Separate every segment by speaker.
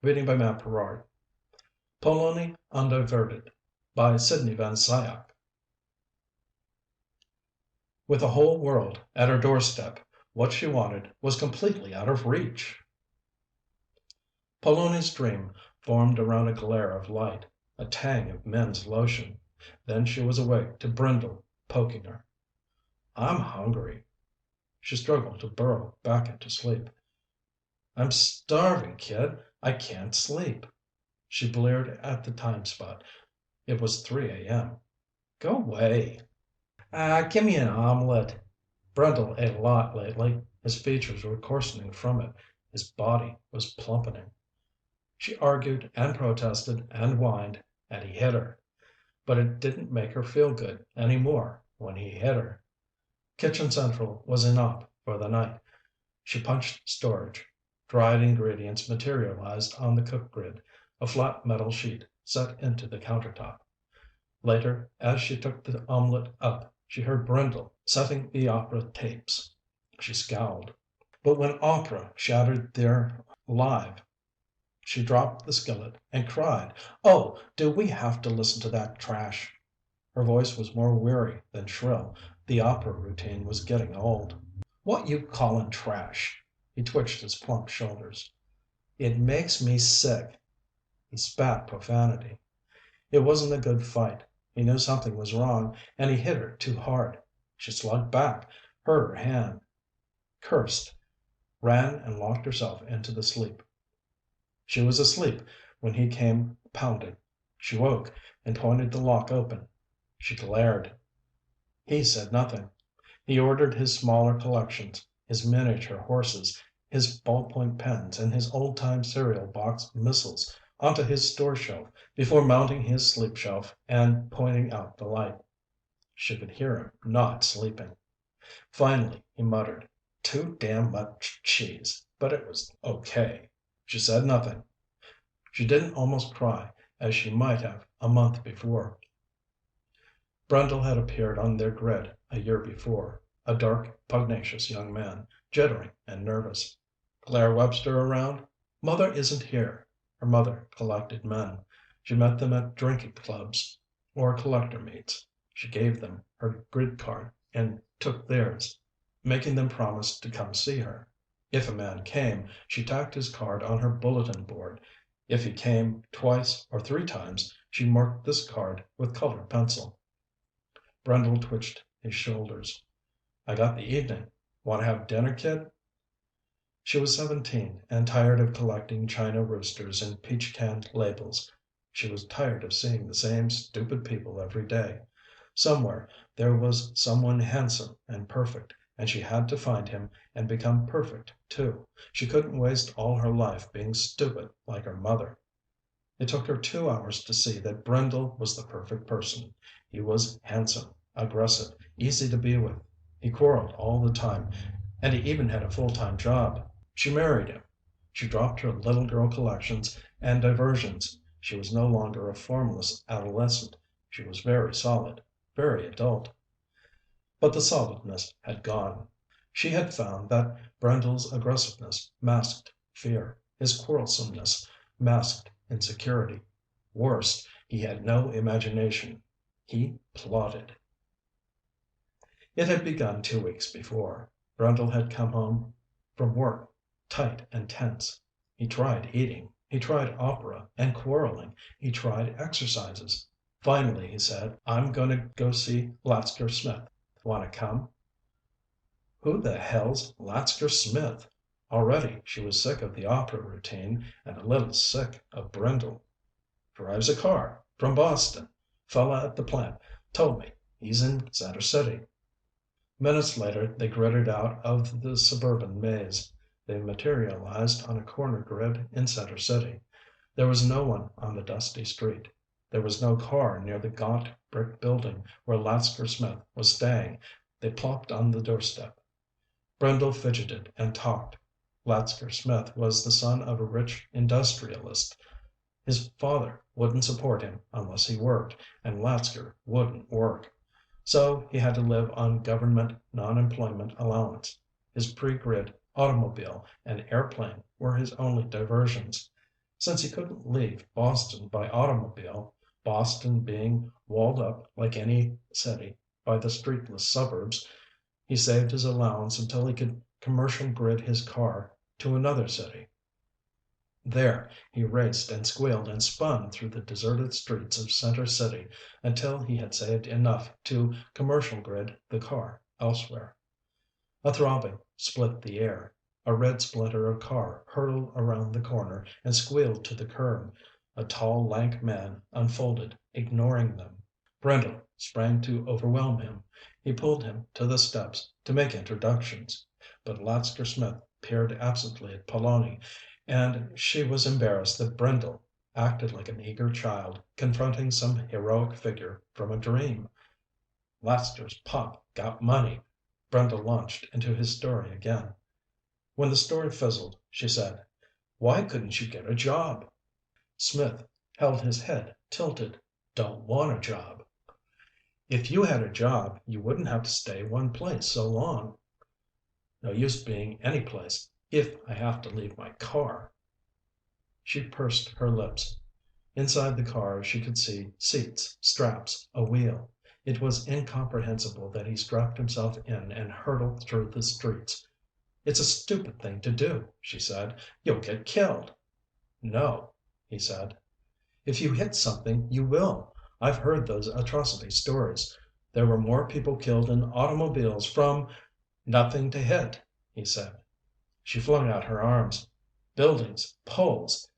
Speaker 1: Reading by Matt Perard. Pollony, Undiverted by Sidney Van Scyoc. With the whole world at her doorstep, what she wanted was completely out of reach. Pollony's dream formed around a glare of light, a tang of men's lotion. Then she was awake to Brindle poking her. "I'm hungry." She struggled to burrow back into sleep. "I'm starving, kid. I can't sleep." She bleared at the time spot. It was 3 a.m. "Go away." Give me an omelet." Brundle ate a lot lately. His features were coarsening from it. His body was plumpeting. She argued and protested and whined, and he hit her. But it didn't make her feel good any more when he hit her. Kitchen Central was in op for the night. She punched storage. Dried ingredients materialized on the cook grid, a flat metal sheet set into the countertop. Later, as she took the omelet up, she heard Brindle setting the opera tapes. She scowled. But when opera shattered their live, she dropped the skillet and cried, "Oh, do we have to listen to that trash?" Her voice was more weary than shrill. The opera routine was getting old. "What you callin' trash?" He twitched his plump shoulders. "It makes me sick." He spat profanity. It wasn't a good fight. He knew something was wrong, and he hit her too hard. She slugged back, hurt her hand, cursed, ran and locked herself into the sleep. She was asleep when he came pounding. She woke and pointed the lock open. She glared. He said nothing. He ordered his smaller collections, his miniature horses, his ballpoint pens, and his old-time cereal box missiles onto his store shelf before mounting his sleep shelf and pointing out the light. She could hear him not sleeping. Finally he muttered, "Too damn much cheese, but it was okay." She said nothing. She didn't almost cry as she might have a month before. Brundle had appeared on their grid a year before, a dark, pugnacious young man, jittering and nervous. "Claire Webster around?" "Mother isn't here." Her mother collected men. She met them at drinking clubs or collector meets. She gave them her grid card and took theirs, making them promise to come see her. If a man came, she tacked his card on her bulletin board. If he came twice or 3 times, she marked this card with colored pencil. Brundle twitched his shoulders. "I got the evening. Want to have dinner, kid?" She was 17 and tired of collecting china roosters and peach can labels. She was tired of seeing the same stupid people every day. Somewhere there was someone handsome and perfect, and she had to find him and become perfect too. She couldn't waste all her life being stupid like her mother. It took her 2 hours to see that Brindle was the perfect person. He was handsome, aggressive, easy to be with. He quarreled all the time, and he even had a full-time job. She married him. She dropped her little girl collections and diversions. She was no longer a formless adolescent. She was very solid, very adult. But the solidness had gone. She had found that Brindle's aggressiveness masked fear. His quarrelsomeness masked insecurity. Worst, he had no imagination. He plotted. It had begun 2 weeks before. Brindle had come home from work tight and tense. He tried eating. He tried opera and quarreling. He tried exercises. Finally he said, "I'm going to go see Latsker Smith. Want to come?" Who the hell's Latsker Smith? Already she was sick of the opera routine and a little sick of Brindle. "Drives a car. From Boston. Fella at the plant told me. He's in Center City." Minutes later they gritted out of the suburban maze. They materialized on a corner grid in Center City. There was no one on the dusty street. There was no car near the gaunt brick building where Latsker Smith was staying. They plopped on the doorstep. Brindle fidgeted and talked. Latsker Smith was the son of a rich industrialist. His father wouldn't support him unless he worked, and Latsker wouldn't work. So he had to live on government non-employment allowance. His pre-grid automobile and airplane were his only diversions. Since he couldn't leave Boston by automobile, Boston being walled up like any city by the streetless suburbs, he saved his allowance until he could commercial grid his car to another city. There he raced and squealed and spun through the deserted streets of Center City until he had saved enough to commercial grid the car elsewhere. A throbbing split the air. A red splinter of car hurtled around the corner and squealed to the curb. A tall, lank man unfolded, ignoring them. Brindle sprang to overwhelm him. He pulled him to the steps to make introductions. But Latsker Smith peered absently at Pollony, and she was embarrassed that Brindle acted like an eager child confronting some heroic figure from a dream. "Latster's pop got money." Brindle launched into his story again. When the story fizzled, she said, "Why couldn't you get a job?" Smith held his head tilted. "Don't want a job." "If you had a job, you wouldn't have to stay one place so long." "No use being any place if I have to leave my car." She pursed her lips. Inside the car she could see seats, straps, a wheel. It was incomprehensible that he strapped himself in and hurtled through the streets. "It's a stupid thing to do," she said. "You'll get killed." "No," he said. "If you hit something, you will. I've heard those atrocity stories. There were more people killed in automobiles from—" "Nothing to hit," he said. She flung out her arms. "Buildings, poles."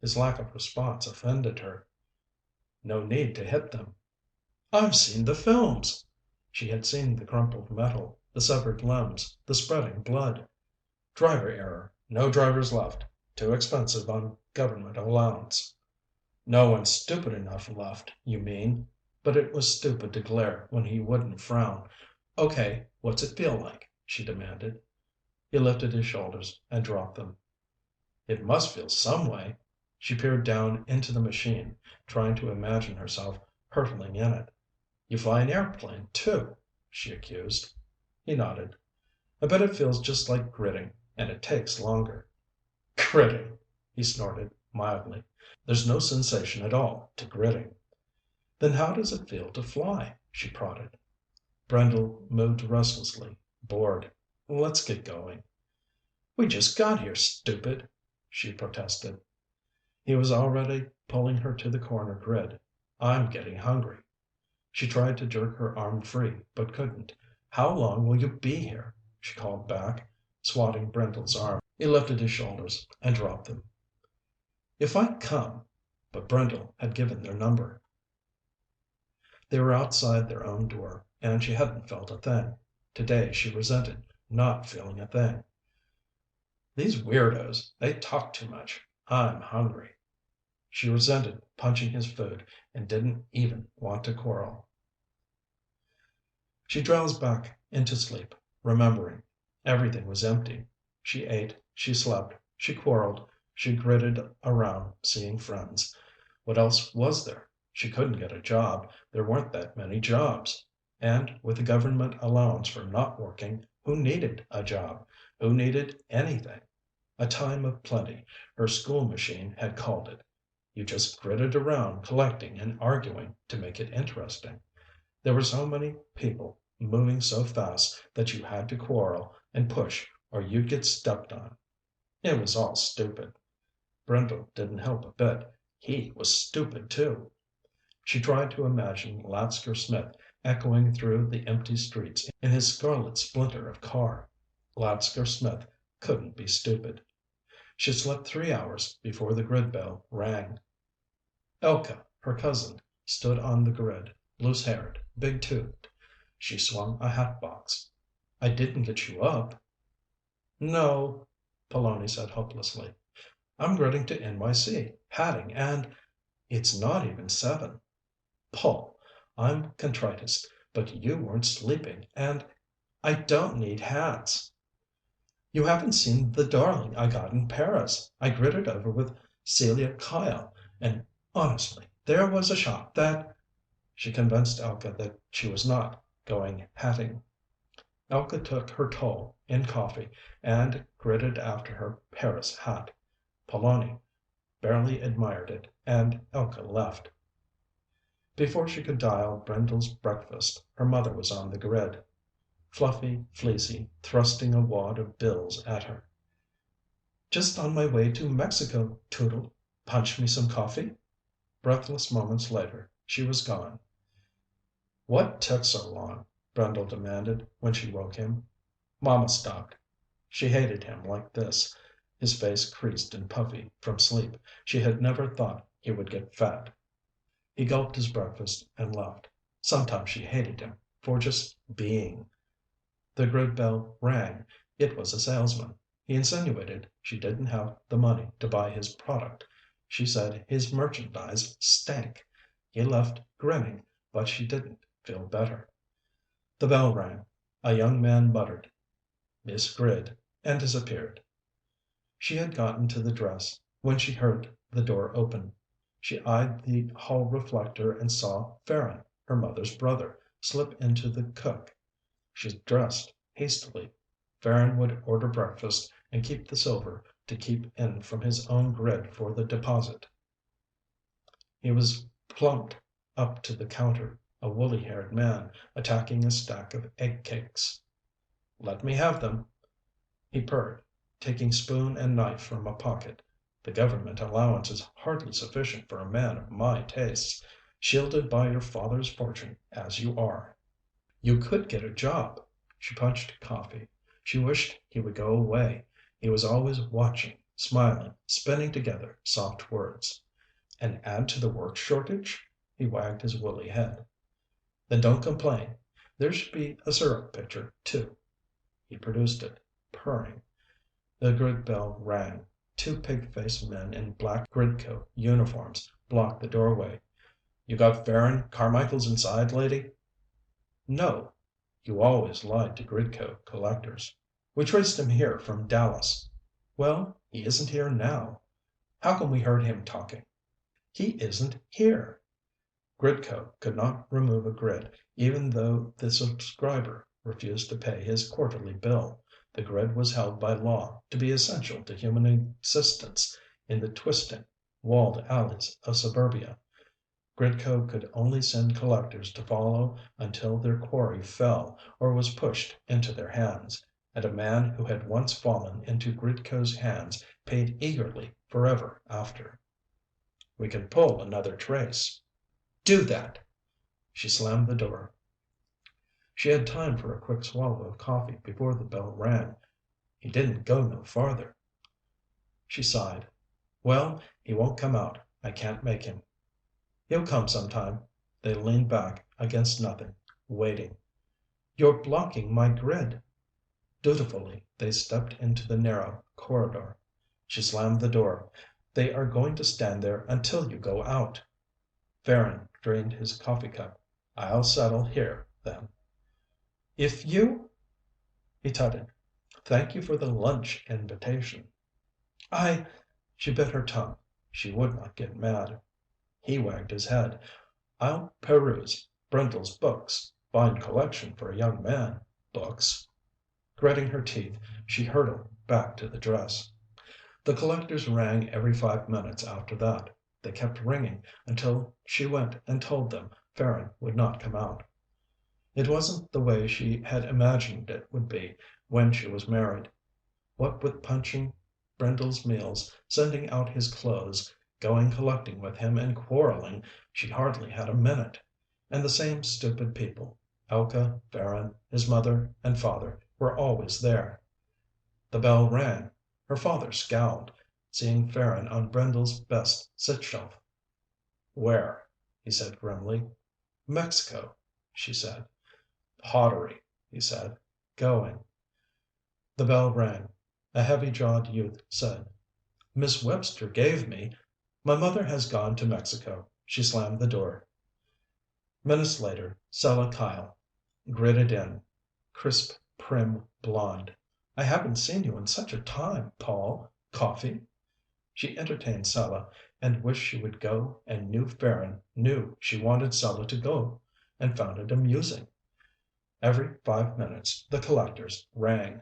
Speaker 1: His lack of response offended her. "No need to hit them." "I've seen the films." She had seen the crumpled metal, the severed limbs, the spreading blood. "Driver error. No drivers left. Too expensive on government allowance." "No one stupid enough left, you mean." But it was stupid to glare when he wouldn't frown. "Okay, what's it feel like?" she demanded. He lifted his shoulders and dropped them. "It must feel some way." She peered down into the machine, trying to imagine herself hurtling in it. "You fly an airplane, too," she accused. He nodded. "I bet it feels just like gridding, and it takes longer." "Gridding," he snorted mildly. "There's no sensation at all to gridding." "Then how does it feel to fly?" she prodded. Brindle moved restlessly, bored. "Let's get going." "We just got here, stupid," she protested. He was already pulling her to the corner grid. "I'm getting hungry." She tried to jerk her arm free, but couldn't. "How long will you be here?" she called back, swatting Brindle's arm. He lifted his shoulders and dropped them. "If I come—" But Brindle had given their number. They were outside their own door, and she hadn't felt a thing. Today she resented not feeling a thing. "These weirdos, they talk too much. I'm hungry." She resented punching his food and didn't even want to quarrel. She drowsed back into sleep, remembering. Everything was empty. She ate, she slept, she quarreled, she gritted around seeing friends. What else was there? She couldn't get a job. There weren't that many jobs. And with the government allowance for not working, who needed a job? Who needed anything? A time of plenty, her school machine had called it. You just gritted around collecting and arguing to make it interesting. There were so many people moving so fast that you had to quarrel and push or you'd get stepped on. It was all stupid. Brindle didn't help a bit. He was stupid too. She tried to imagine Latsker Smith echoing through the empty streets in his scarlet splinter of car. Latsker Smith couldn't be stupid. She slept 3 hours before the grid bell rang. Elka, her cousin, stood on the grid, loose-haired, big-toothed. She swung a hat box. "I didn't get you up." "No," Pollony said hopelessly. "I'm gridding to NYC, hatting, and it's not even 7. Pol, I'm contritest, but you weren't sleeping, and I don't need hats." "You haven't seen the darling I got in Paris. I gridded over with Celia Kyle, and honestly, there was a shot that—" She convinced Elka that she was not going hatting. Elka took her toll in coffee and gridded after her Paris hat. Pollony barely admired it, and Elka left. Before she could dial Brindle's breakfast, her mother was on the grid. Fluffy, fleecy, thrusting a wad of bills at her. "Just on my way to Mexico, Toodle. Punch me some coffee?" Breathless moments later, she was gone. "What took so long?" Brindle demanded when she woke him. Mama stopped. She hated him like this, his face creased and puffy from sleep. She had never thought he would get fat. He gulped his breakfast and left. Sometimes she hated him for just being. The grid bell rang. It was a salesman. He insinuated she didn't have the money to buy his product. She said his merchandise stank. He left grinning, but she didn't feel better. The bell rang. A young man muttered, "Miss Grid," and disappeared. She had gotten to the dress when she heard the door open. She eyed the hall reflector and saw Farron, her mother's brother, slip into the cook. She dressed hastily. Farron would order breakfast and keep the silver to keep in from his own grid for the deposit. He was plumped up to the counter, a woolly-haired man, attacking a stack of egg cakes. "Let me have them," he purred, taking spoon and knife from a pocket. "The government allowance is hardly sufficient for a man of my tastes, shielded by your father's fortune as you are." "You could get a job." She punched coffee. She wished he would go away. He was always watching, smiling, spinning together soft words. "And add to the work shortage?" He wagged his woolly head. "Then don't complain. There should be a syrup pitcher, too." He produced it, purring. The grid bell rang. Two pig-faced men in black Gridco uniforms blocked the doorway. "You got Farron Carmichael's inside, lady?" "No." You always lied to Gridco collectors. "We traced him here from Dallas." "Well, he isn't here now." "How come we heard him talking?" "He isn't here." Gridco could not remove a grid, even though the subscriber refused to pay his quarterly bill. The grid was held by law to be essential to human existence in the twisting, walled alleys of suburbia. Gridco could only send collectors to follow until their quarry fell or was pushed into their hands, and a man who had once fallen into Gridco's hands paid eagerly forever after. "We can pull another trace." "Do that." She slammed the door. She had time for a quick swallow of coffee before the bell rang. "He didn't go no farther." She sighed. "Well, he won't come out. I can't make him." "He'll come sometime." They leaned back against nothing, waiting. "You're blocking my grid." Dutifully, they stepped into the narrow corridor. She slammed the door. "They are going to stand there until you go out." Farron drained his coffee cup. "I'll settle here, then." "If you—" He tutted. "Thank you for the lunch invitation." "I—" She bit her tongue. She would not get mad. He wagged his head. "I'll peruse Brindle's books. Fine collection for a young man, books." Gritting her teeth, she hurtled back to the dress. The collectors rang every 5 minutes after that. They kept ringing until she went and told them Farron would not come out. It wasn't the way she had imagined it would be when she was married. What with punching Brindle's meals, sending out his clothes, going collecting with him and quarreling, she hardly had a minute. And the same stupid people, Elka, Farron, his mother and father, were always there. The bell rang. Her father scowled, seeing Farron on Brindle's best sit-shelf. "Where?" he said grimly. "Mexico," she said. "Pottery," he said. "Going." The bell rang. A heavy-jawed youth said, "Miss Webster gave me—" "My mother has gone to Mexico." She slammed the door. Minutes later, Sella Kyle gridded in, crisp, prim blonde. "I haven't seen you in such a time, Paul. Coffee?" She entertained Sella and wished she would go and knew Farron knew she wanted Sella to go and found it amusing. Every 5 minutes the collectors rang.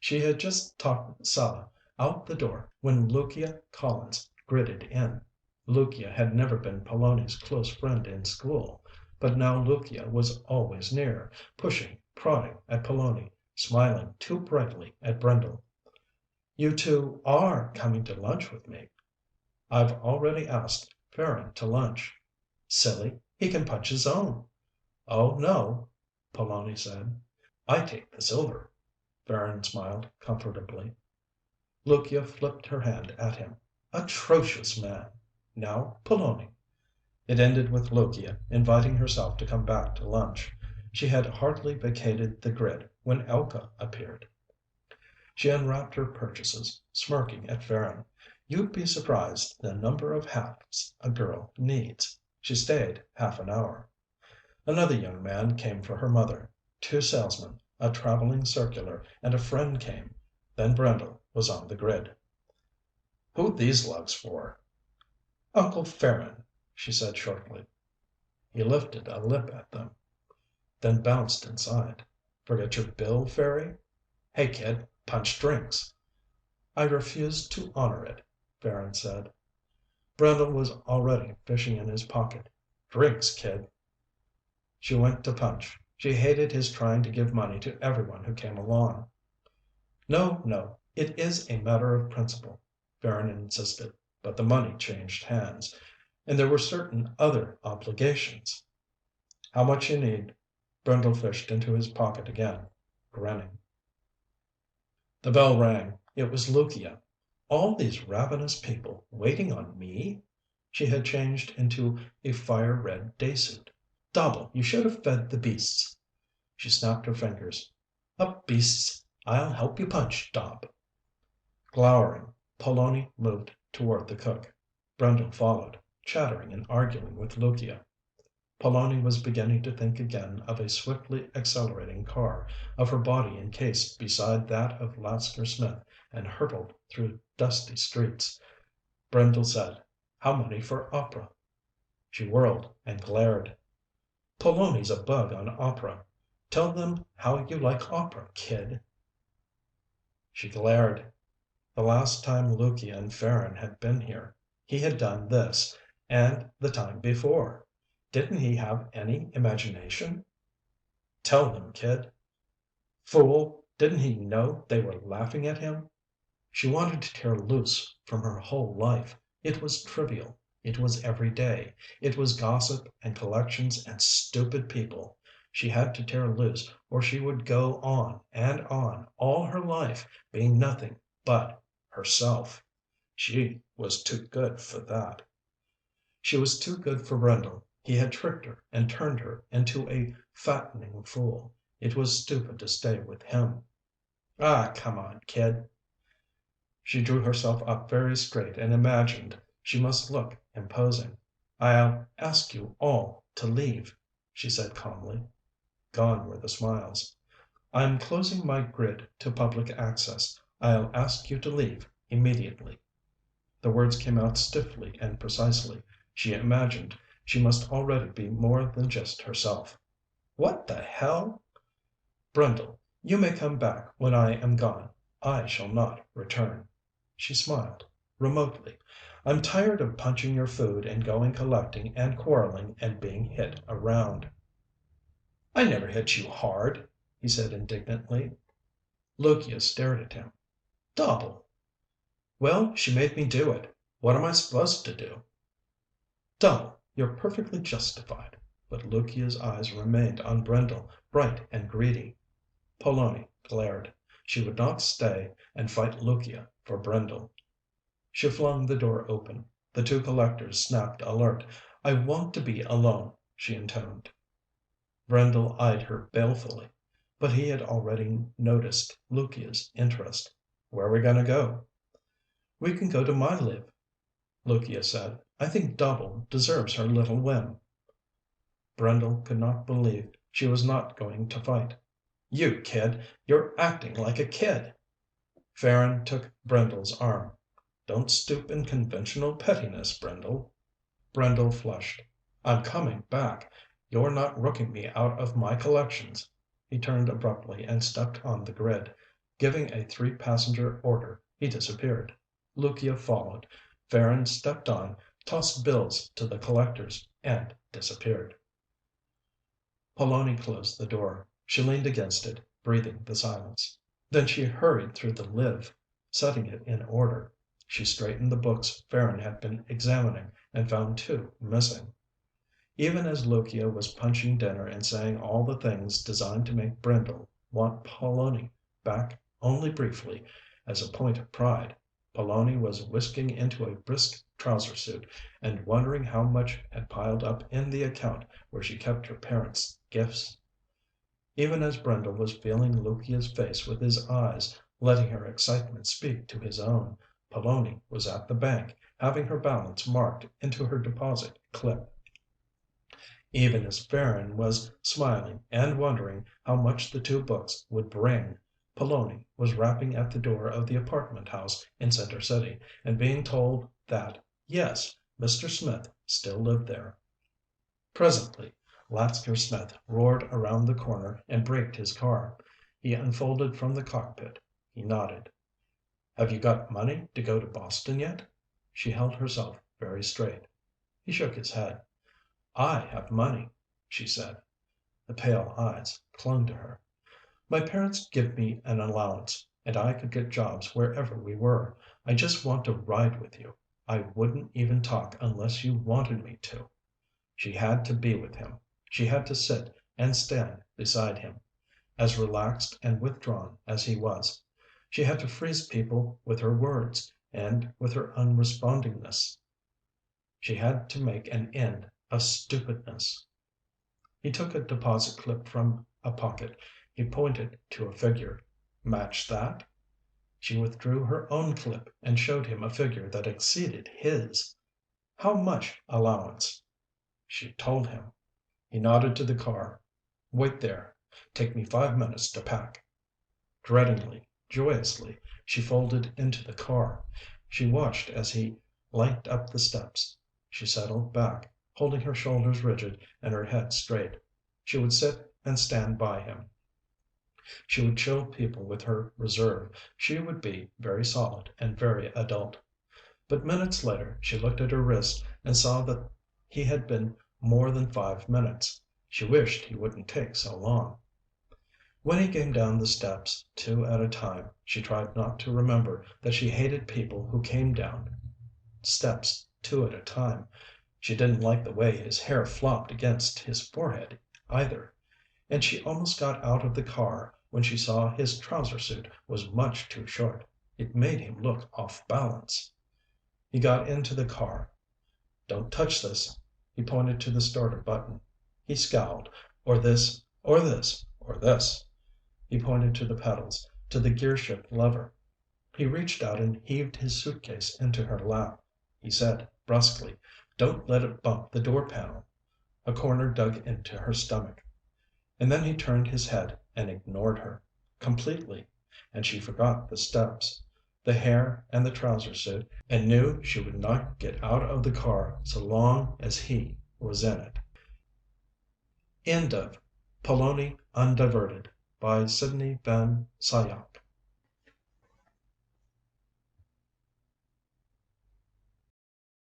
Speaker 1: She had just talked Sella out the door when Lucia Collins gridded in. Lucia had never been Pollony's close friend in school, but now Lucia was always near, pushing, prodding at Pollony, smiling too brightly at Brendel. "You two are coming to lunch with me." "I've already asked Farron to lunch." "Silly, he can punch his own." "Oh, no," Pollony said. "I take the silver." Farron smiled comfortably. Lucia flipped her hand at him. Atrocious man. Now, Pollony. It ended with Lucia inviting herself to come back to lunch. She had hardly vacated the grid when Elka appeared. She unwrapped her purchases, smirking at Farron. "You'd be surprised the number of hats a girl needs." She stayed half an hour. Another young man came for her mother. Two salesmen, a traveling circular, and a friend came. Then Brendel was on the grid. "Who these lugs for?" "Uncle Farron," she said shortly. He lifted a lip at them, then bounced inside. "Forget your bill, Fairy?" "Hey, kid, punch drinks." "I refuse to honor it," Farron said. Brendel was already fishing in his pocket. "Drinks, kid." She went to punch. She hated his trying to give money to everyone who came along. "No, no, it is a matter of principle," Farron insisted. "But the money changed hands. And there were certain other obligations." "How much you need?" Brendel fished into his pocket again, grinning. The bell rang. It was Lucia. All these ravenous people waiting on me? She had changed into a fire red day suit. "Dobble, you should have fed the beasts." She snapped her fingers. "Up, beasts. I'll help you punch, Dob." Glowering, Pollony moved toward the cook. Brendel followed, chattering and arguing with Lucia. Pollony was beginning to think again of a swiftly accelerating car, of her body encased beside that of Lasker Smith and hurtled through dusty streets. Brendel said, "How many for opera?" She whirled and glared. "Pollony's a bug on opera. Tell them how you like opera, kid." She glared. The last time Lucia and Farron had been here, he had done this, and the time before. Didn't he have any imagination? "Tell them, kid." Fool, didn't he know they were laughing at him? She wanted to tear loose from her whole life. It was trivial. It was everyday. It was gossip and collections and stupid people. She had to tear loose or she would go on all her life being nothing but herself. She was too good for that. She was too good for Brendel. He had tricked her and turned her into a fattening fool. It was stupid to stay with him. "Ah, come on, kid." She drew herself up very straight and imagined she must look imposing. "I'll ask you all to leave," she said calmly. Gone were the smiles. "I'm closing my grid to public access. I'll ask you to leave immediately." The words came out stiffly and precisely. She imagined she must already be more than just herself. "What the hell?" "Brendel, you may come back when I am gone. I shall not return." She smiled, remotely. "I'm tired of punching your food and going collecting and quarreling and being hit around." "I never hit you hard," he said indignantly. Lucia stared at him. "Dobble." "Well, she made me do it. What am I supposed to do?" "Dobble, you're perfectly justified." But Lucia's eyes remained on Brendel, bright and greedy. Pollony glared. She would not stay and fight Lucia for Brendel. She flung the door open. The two collectors snapped alert. "I want to be alone," she intoned. Brendel eyed her balefully, but he had already noticed Lucia's interest. "Where are we going to go?" "We can go to my live," Lucia said. "I think Dobble deserves her little whim." Brendel could not believe she was not going to fight. "You kid, you're acting like a kid." Farron took Brendel's arm. "Don't stoop in conventional pettiness, Brendel." Brendel flushed. "I'm coming back. You're not rooking me out of my collections." He turned abruptly and stepped on the grid. Giving a 3-passenger order, he disappeared. Lucia followed. Farren stepped on, tossed bills to the collectors, and disappeared. Pollony closed the door. She leaned against it, breathing the silence. Then she hurried through the live, setting it in order. She straightened the books Farren had been examining and found two missing. Even as Lucia was punching dinner and saying all the things designed to make Brindle want Pollony back only briefly as a point of pride, Pollony was whisking into a brisk trouser suit and wondering how much had piled up in the account where she kept her parents' gifts. Even as Brindle was feeling Lucia's face with his eyes, letting her excitement speak to his own, Pollony was at the bank, having her balance marked into her deposit clip. Even as Farren was smiling and wondering how much the two books would bring, Pollony was rapping at the door of the apartment house in Center City and being told that, yes, Mr. Smith still lived there. Presently, Latsker Smith roared around the corner and braked his car. He unfolded from the cockpit. He nodded. "Have you got money to go to Boston yet?" She held herself very straight. He shook his head. "I have money," she said. The pale eyes clung to her. "My parents give me an allowance, and I could get jobs wherever we were. I just want to ride with you. I wouldn't even talk unless you wanted me to." She had to be with him. She had to sit and stand beside him, as relaxed and withdrawn as he was. She had to freeze people with her words and with her unrespondingness. She had to make an end of stupidness. He took a deposit clip from a pocket. He pointed to a figure. "Match that?" She withdrew her own clip and showed him a figure that exceeded his. "How much allowance?" She told him. He nodded to the car. "Wait there. Take me 5 minutes to pack." Dreadingly, joyously, she folded into the car. She watched as he lanked up the steps. She settled back, holding her shoulders rigid and her head straight. She would sit and stand by him. She would chill people with her reserve. She would be very solid and very adult. But minutes later she looked at her wrist and saw that he had been more than 5 minutes. She wished he wouldn't take so long. When he came down the steps, two at a time, she tried not to remember that she hated people who came down steps two at a time. She didn't like the way his hair flopped against his forehead either. And she almost got out of the car when she saw his trouser suit was much too short. It made him look off balance. He got into the car. "Don't touch this." He pointed to the starter button. He scowled. "Or this, or this, or this." He pointed to the pedals, to the gear shift lever. He reached out and heaved his suitcase into her lap. He said brusquely, "Don't let it bump the door panel." A corner dug into her stomach. And then he turned his head and ignored her completely. And she forgot the steps, the hair and the trouser suit, and knew she would not get out of the car so long as he was in it. End of Pollony Undiverted by Sidney Van Scyoc.